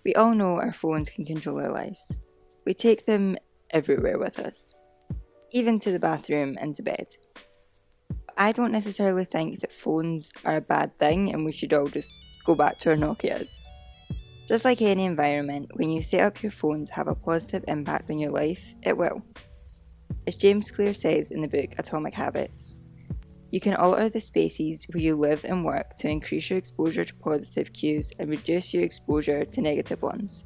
We all know our phones can control our lives. We take them everywhere with us, even to the bathroom and to bed. I don't necessarily think that phones are a bad thing and we should all just go back to our Nokias. Just like any environment, when you set up your phone to have a positive impact on your life, it will. As James Clear says in the book Atomic Habits, you can alter the spaces where you live and work to increase your exposure to positive cues and reduce your exposure to negative ones.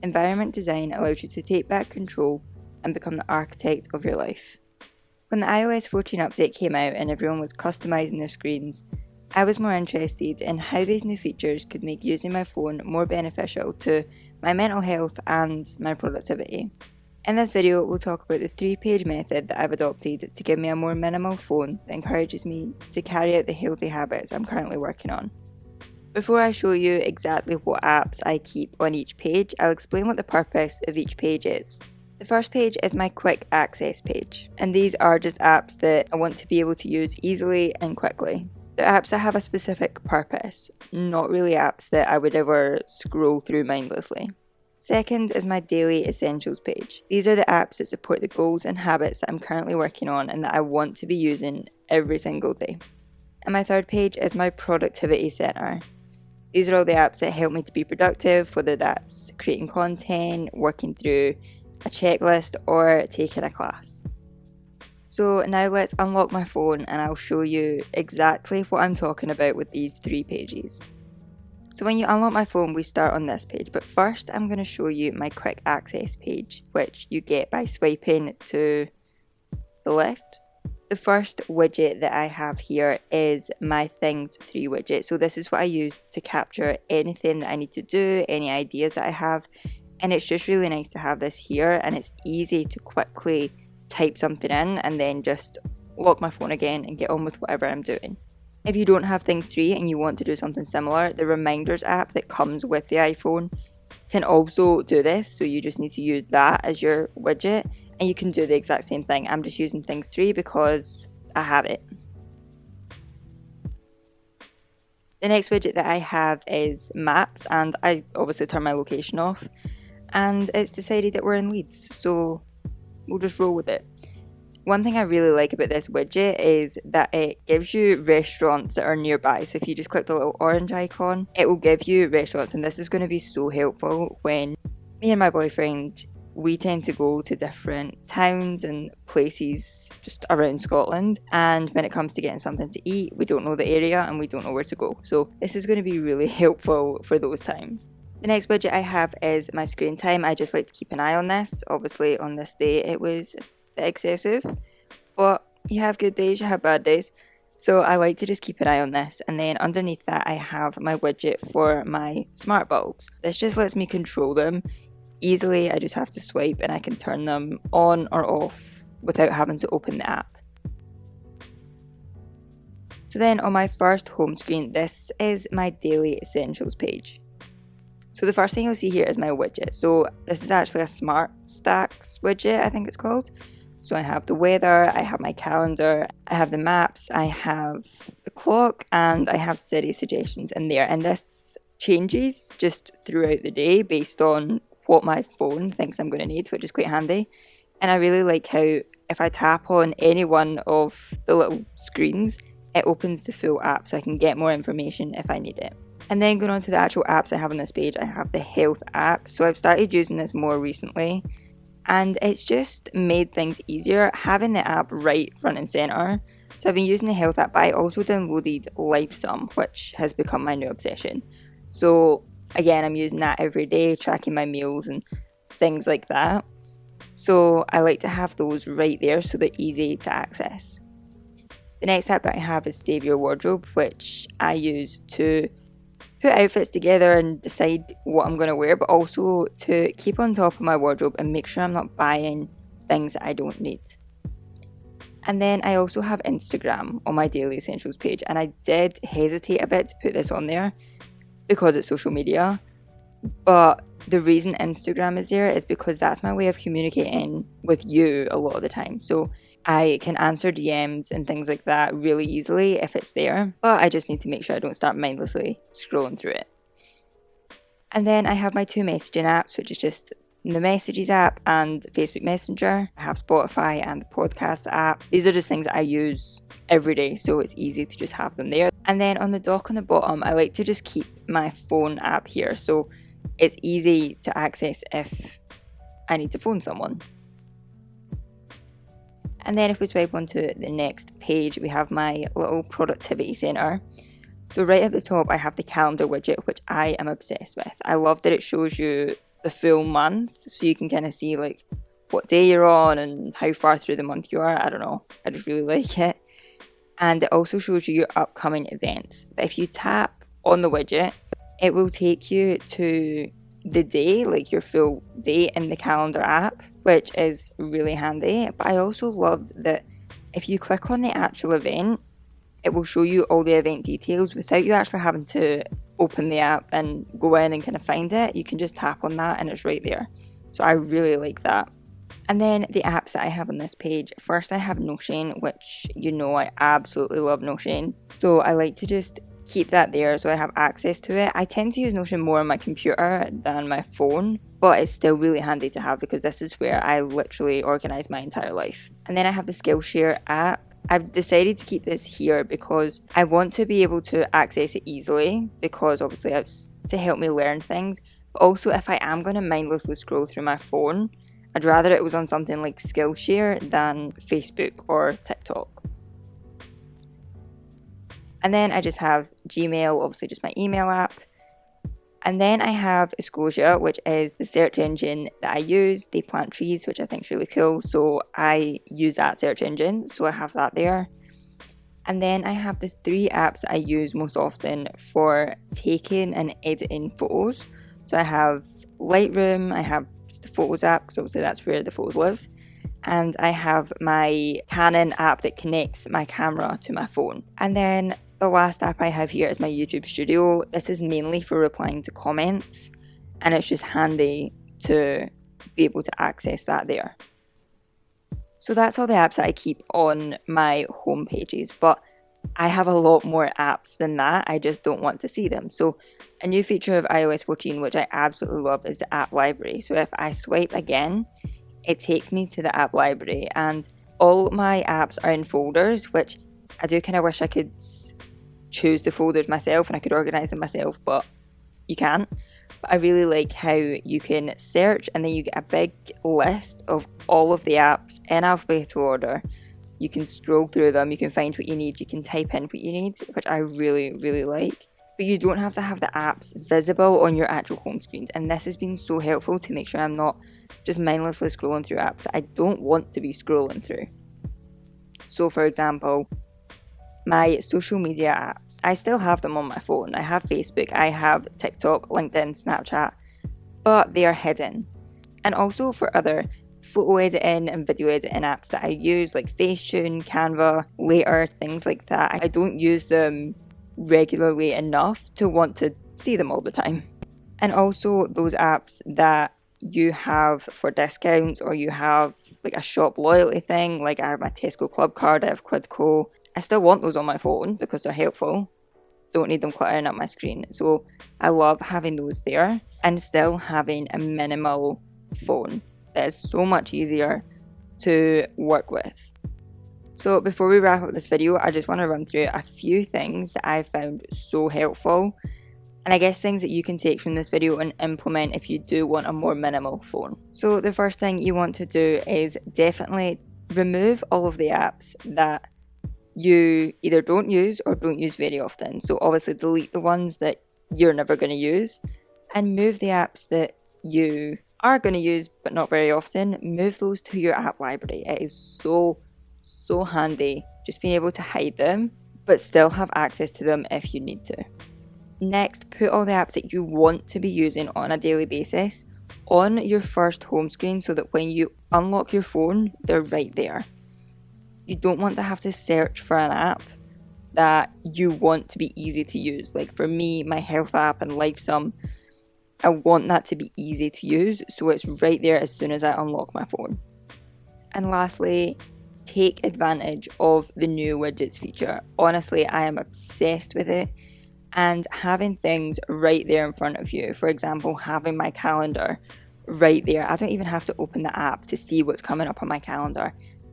Environment design allows you to take back control and become the architect of your life. When the iOS 14 update came out and everyone was customising their screens, I was more interested in how these new features could make using my phone more beneficial to my mental health and my productivity. In this video, we'll talk about the 3-page method that I've adopted to give me a more minimal phone that encourages me to carry out the healthy habits I'm currently working on. Before I show you exactly what apps I keep on each page, I'll explain what the purpose of each page is. The first page is my quick access page, and these are just apps that I want to be able to use easily and quickly. They're apps that have a specific purpose, not really apps that I would ever scroll through mindlessly. Second is my daily essentials page. These are the apps that support the goals and habits that I'm currently working on and that I want to be using every single day. And my third page is my productivity center. These are all the apps that help me to be productive, whether that's creating content, working through a checklist, or taking a class. So now let's unlock my phone and I'll show you exactly what I'm talking about with these 3 pages. So when you unlock my phone, we start on this page, but first I'm going to show you my quick access page, which you get by swiping to the left. The first widget that I have here is my Things 3 widget. So this is what I use to capture anything that I need to do, any ideas that I have. And it's just really nice to have this here, and it's easy to quickly type something in and then just lock my phone again and get on with whatever I'm doing. If you don't have Things 3 and you want to do something similar, the Reminders app that comes with the iPhone can also do this, so you just need to use that as your widget and you can do the exact same thing. I'm just using Things 3 because I have it. The next widget that I have is Maps, and I obviously turn my location off, and it's decided that we're in Leeds, so we'll just roll with it. One thing I really like about this widget is that it gives you restaurants that are nearby. So if you just click the little orange icon, it will give you restaurants, and this is going to be so helpful when me and my boyfriend, we tend to go to different towns and places just around Scotland, and when it comes to getting something to eat, we don't know the area and we don't know where to go. So this is going to be really helpful for those times. The next widget I have is my screen time. I just like to keep an eye on this. Obviously on this day it was a bit excessive, but you have good days, you have bad days. So I like to just keep an eye on this, and then underneath that I have my widget for my smart bulbs. This just lets me control them easily. I just have to swipe and I can turn them on or off without having to open the app. So then on my first home screen, this is my daily essentials page. So the first thing you'll see here is my widget. So this is actually a Smart Stacks widget, I think it's called. So I have the weather, I have my calendar, I have the maps, I have the clock, and I have Siri suggestions in there. And this changes just throughout the day based on what my phone thinks I'm going to need, which is quite handy. And I really like how if I tap on any one of the little screens, it opens the full app so I can get more information if I need it. And then going on to the actual apps I have on this page, I have the Health app. So I've started using this more recently, and it's just made things easier having the app right front and centre. So I've been using the Health app, but I also downloaded LifeSum, which has become my new obsession. So again, I'm using that every day, tracking my meals and things like that. So I like to have those right there so they're easy to access. The next app that I have is Save Your Wardrobe, which I use to put outfits together and decide what I'm going to wear, but also to keep on top of my wardrobe and make sure I'm not buying things that I don't need. And then I also have Instagram on my daily essentials page, and I did hesitate a bit to put this on there because it's social media, but the reason Instagram is there is because that's my way of communicating with you a lot of the time. So I can answer DMs and things like that really easily if it's there, but I just need to make sure I don't start mindlessly scrolling through it. And then I have my 2 messaging apps, which is just the Messages app and Facebook Messenger. I have Spotify and the Podcast app. These are just things I use every day, so it's easy to just have them there. And then on the dock on the bottom, I like to just keep my phone app here, so it's easy to access if I need to phone someone. And then if we swipe onto the next page, we have my little productivity center. So right at the top, I have the calendar widget, which I am obsessed with. I love that it shows you the full month, so you can kind of see like what day you're on and how far through the month you are. I don't know, I just really like it. And it also shows you your upcoming events. But if you tap on the widget, it will take you to the day, like your full day in the calendar app, which is really handy. But I also love that if you click on the actual event, it will show you all the event details without you actually having to open the app and go in and kind of find it. You can just tap on that and it's right there. So I really like that. And then the apps that I have on this page. First, I have Notion, which I absolutely love Notion. So I like to just keep that there so I have access to it. I tend to use Notion more on my computer than my phone, but it's still really handy to have because this is where I literally organise my entire life. And then I have the Skillshare app. I've decided to keep this here because I want to be able to access it easily, because obviously it's to help me learn things. But also, if I am going to mindlessly scroll through my phone, I'd rather it was on something like Skillshare than Facebook or TikTok. And then I just have Gmail, obviously just my email app. And then I have Escosia, which is the search engine that I use. They plant trees, which I think is really cool. So I use that search engine. So I have that there. And then I have the 3 apps that I use most often for taking and editing photos. So I have Lightroom, I have just the Photos app, because obviously that's where the photos live. And I have my Canon app that connects my camera to my phone. And then the last app I have here is my YouTube Studio. This is mainly for replying to comments, and it's just handy to be able to access that there. So that's all the apps that I keep on my home pages, but I have a lot more apps than that. I just don't want to see them. So a new feature of iOS 14, which I absolutely love, is the app library. So if I swipe again, it takes me to the app library, and all my apps are in folders, which I do kind of wish I could choose the folders myself and I could organise them myself, but you can't. But I really like how you can search and then you get a big list of all of the apps in alphabetical order. You can scroll through them, you can find what you need, you can type in what you need, which I really, really like. But you don't have to have the apps visible on your actual home screen, and this has been so helpful to make sure I'm not just mindlessly scrolling through apps that I don't want to be scrolling through. So for example, my social media apps, I still have them on my phone. I have Facebook, I have TikTok, LinkedIn, Snapchat, but they are hidden. And also for other photo editing and video editing apps that I use, like Facetune, Canva, Later, things like that, I don't use them regularly enough to want to see them all the time. And also those apps that you have for discounts, or you have like a shop loyalty thing, like I have my Tesco Club card, I have Quidco. I still want those on my phone because they're helpful. Don't need them cluttering up my screen. So I love having those there and still having a minimal phone that is so much easier to work with. So before we wrap up this video, I just want to run through a few things that I found so helpful, and I guess things that you can take from this video and implement if you do want a more minimal phone. So the first thing you want to do is definitely remove all of the apps that you either don't use or don't use very often. So obviously delete the ones that you're never going to use, and move the apps that you are going to use but not very often, move those to your app library. It is so handy just being able to hide them but still have access to them if you need to. Next, put all the apps that you want to be using on a daily basis on your first home screen so that when you unlock your phone, they're right there. You don't want to have to search for an app that you want to be easy to use. Like for me, my health app and LifeSum, I want that to be easy to use, so it's right there as soon as I unlock my phone. And lastly, take advantage of the new widgets feature. Honestly, I am obsessed with it. And having things right there in front of you, for example, having my calendar right there. I don't even have to open the app to see what's coming up on my calendar.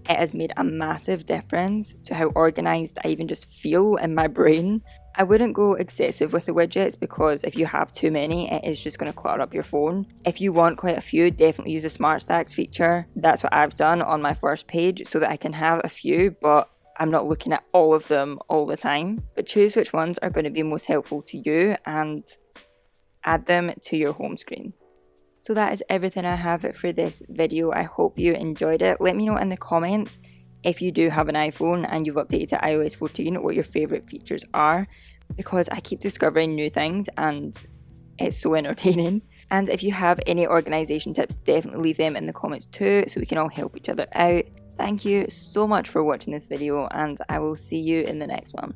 It has made a massive difference to how organised I even just feel in my brain. I wouldn't go excessive with the widgets because if you have too many, it is just going to clutter up your phone. If you want quite a few, definitely use the Smart Stacks feature. That's what I've done on my first page so that I can have a few, but I'm not looking at all of them all the time. But choose which ones are going to be most helpful to you and add them to your home screen. So that is everything I have for this video. I hope you enjoyed it. Let me know in the comments if you do have an iPhone and you've updated to iOS 14 what your favourite features are, because I keep discovering new things and it's so entertaining. And if you have any organisation tips, definitely leave them in the comments too so we can all help each other out. Thank you so much for watching this video and I will see you in the next one.